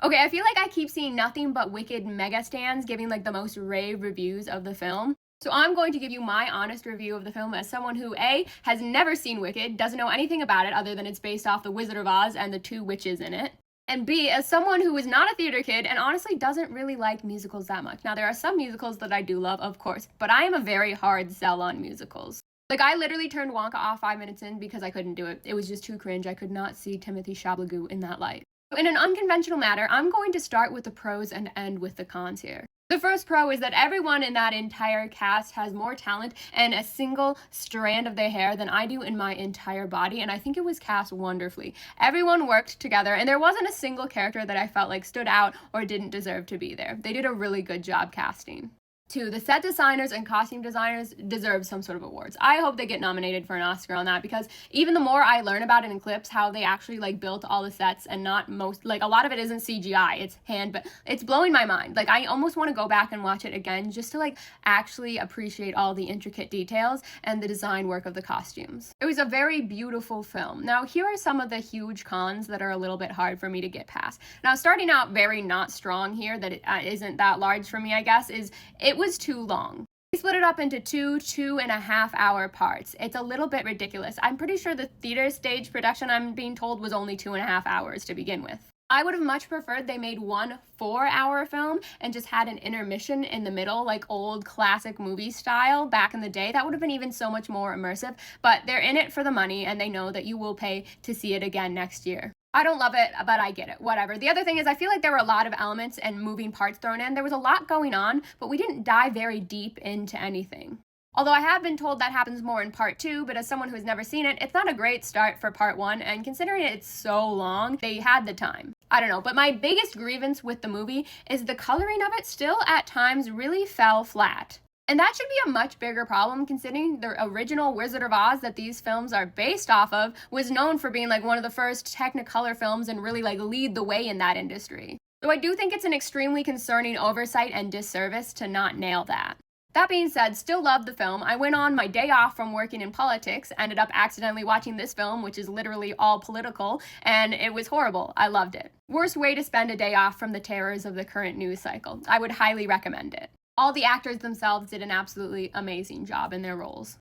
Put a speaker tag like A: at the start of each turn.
A: Okay, I feel like I keep seeing nothing but Wicked mega stans giving like the most rave reviews of the film. So I'm going to give you my honest review of the film as someone who A, has never seen Wicked, doesn't know anything about it other than it's based off The Wizard of Oz and the two witches in it. And B, as someone who is not a theater kid and honestly doesn't really like musicals that much. Now, there are some musicals that I do love, of course, but I am a very hard sell on musicals. Like, I literally turned Wonka off 5 minutes in because I couldn't do it. It was just too cringe. I could not see Timothy Chalamet in that light. In an unconventional manner, I'm going to start with the pros and end with the cons here. The first pro is that everyone in that entire cast has more talent and a single strand of their hair than I do in my entire body, and I think it was cast wonderfully. Everyone worked together, and there wasn't a single character that I felt like stood out or didn't deserve to be there. They did a really good job casting. Two, the set designers and costume designers deserve some sort of awards. I hope they get nominated for an Oscar on that, because even the more I learn about it in clips, how they actually like built all the sets and not most, like a lot of it isn't CGI, it's hand, but it's blowing my mind. Like, I almost want to go back and watch it again just to like actually appreciate all the intricate details and the design work of the costumes. It was a very beautiful film. Now, here are some of the huge cons that are a little bit hard for me to get past. Now, starting out very not strong here, that it isn't that large for me, I guess, is it was too long. They split it up into 2.5 hour parts. It's a little bit ridiculous. I'm pretty sure the theater stage production, I'm being told, was only 2.5 hours to begin with. I would have much preferred they made one 4 hour film and just had an intermission in the middle, like old classic movie style back in the day. That would have been even so much more immersive, but they're in it for the money and they know that you will pay to see it again next year. I don't love it, but I get it, whatever. The other thing is I feel like there were a lot of elements and moving parts thrown in. There was a lot going on, but we didn't dive very deep into anything. Although I have been told that happens more in part 2, but as someone who has never seen it, it's not a great start for part 1, and considering it's so long, they had the time. I don't know, but my biggest grievance with the movie is the coloring of it still at times really fell flat. And that should be a much bigger problem, considering the original Wizard of Oz that these films are based off of was known for being like one of the first Technicolor films and really like lead the way in that industry. So I do think it's an extremely concerning oversight and disservice to not nail that. That being said, still love the film. I went on my day off from working in politics, ended up accidentally watching this film, which is literally all political, and it was horrible. I loved it. Worst way to spend a day off from the terrors of the current news cycle. I would highly recommend it. All the actors themselves did an absolutely amazing job in their roles.